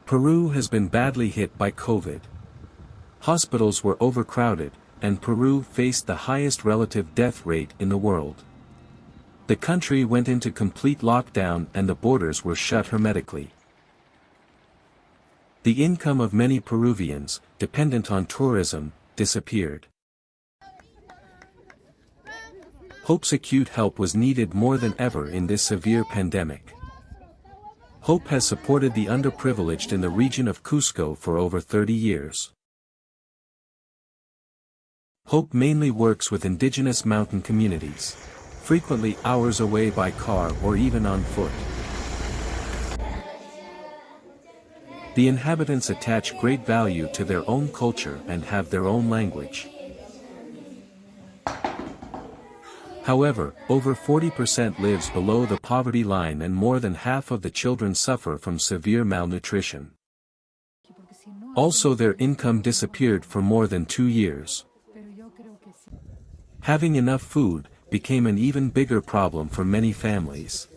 Peru has been badly hit by COVID. Hospitals were overcrowded, and Peru faced the highest relative death rate in the world. The country went into complete lockdown and the borders were shut hermetically. The income of many Peruvians, dependent on tourism, disappeared. HoPe's acute help was needed more than ever in this severe pandemic. HoPe has supported the underprivileged in the region of Cusco for over 30 years. HoPe mainly works with indigenous mountain communities, frequently hours away by car or even on foot. The inhabitants attach great value to their own culture and have their own language. However, over 40% lives below the poverty line and more than half of the children suffer from severe malnutrition. Also, their income disappeared for more than 2 years. Having enough food became an even bigger problem for many families.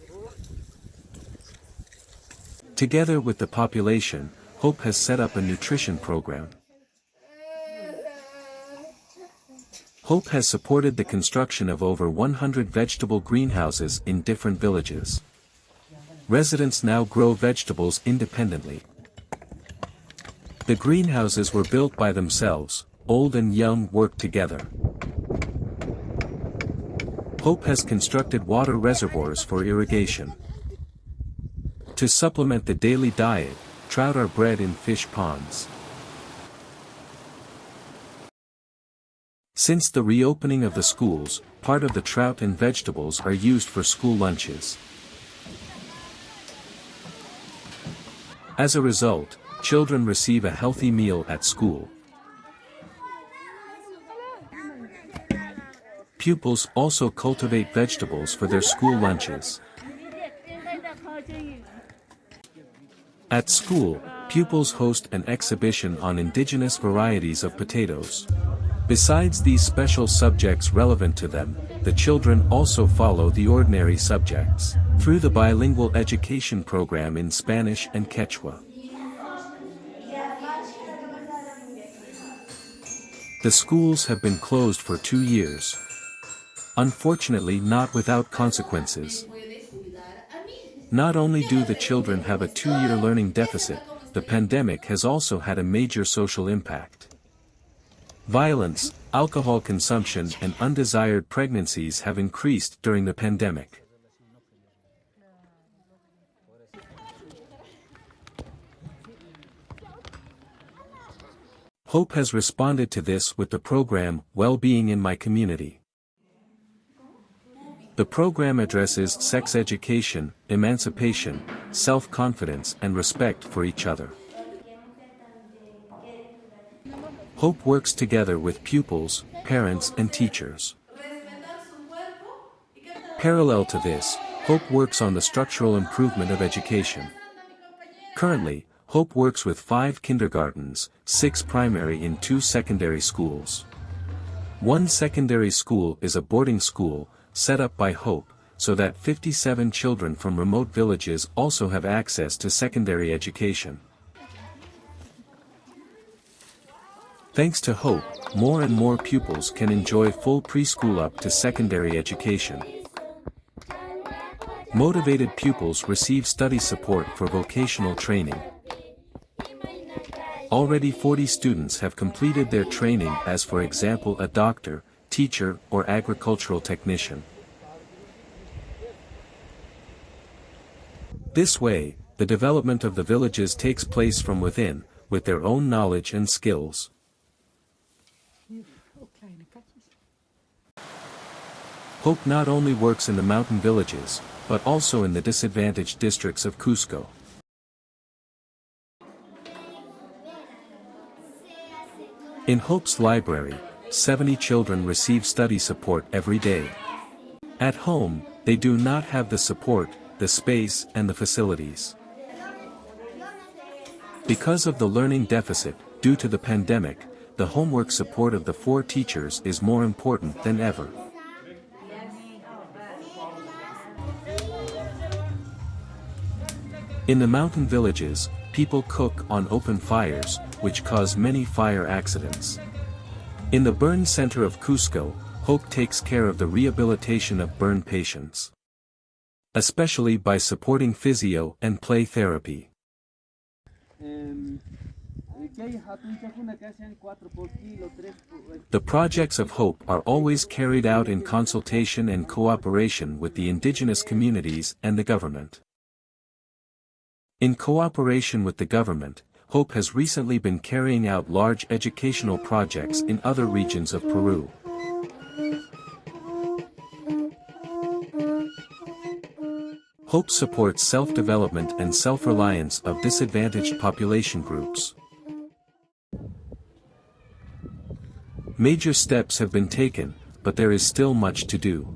Together with the population, HoPe has set up a nutrition program. HoPe has supported the construction of over 100 vegetable greenhouses in different villages. Residents now grow vegetables independently. The greenhouses were built by themselves, old and young work together. HoPe has constructed water reservoirs for irrigation. To supplement the daily diet, trout are bred in fish ponds. Since the reopening of the schools, part of the trout and vegetables are used for school lunches. As a result, children receive a healthy meal at school. Pupils also cultivate vegetables for their school lunches. At school, pupils host an exhibition on indigenous varieties of potatoes. Besides these special subjects relevant to them, the children also follow the ordinary subjects through the bilingual education program in Spanish and Quechua. The schools have been closed for 2 years. Unfortunately, not without consequences. Not only do the children have a 2-year learning deficit, the pandemic has also had a major social impact. Violence, alcohol consumption and undesired pregnancies have increased during the pandemic. HoPe has responded to this with the program, Well-Being in My Community. The program addresses sex education, emancipation, self-confidence and respect for each other. HoPe works together with pupils, parents and teachers. Parallel to this, HoPe works on the structural improvement of education. Currently, HoPe works with 5 kindergartens, 6 primary and 2 secondary schools. One secondary school is a boarding school, set up by HoPe, so that 57 children from remote villages also have access to secondary education. Thanks to HoPe, more and more pupils can enjoy full preschool up to secondary education. Motivated pupils receive study support for vocational training. Already 40 students have completed their training as, for example, a doctor, teacher, or agricultural technician. This way, the development of the villages takes place from within, with their own knowledge and skills. HoPe not only works in the mountain villages, but also in the disadvantaged districts of Cusco. In HoPe's library, 70 children receive study support every day. At home, they do not have the support, the space, and the facilities. Because of the learning deficit, due to the pandemic, the homework support of the 4 teachers is more important than ever. In the mountain villages, people cook on open fires, which cause many fire accidents. In the burn center of Cusco, HoPe takes care of the rehabilitation of burn patients, especially by supporting physio and play therapy. The projects of HoPe are always carried out in consultation and cooperation with the indigenous communities and the government. In cooperation with the government, HoPe has recently been carrying out large educational projects in other regions of Peru. HoPe supports self-development and self-reliance of disadvantaged population groups. Major steps have been taken, but there is still much to do.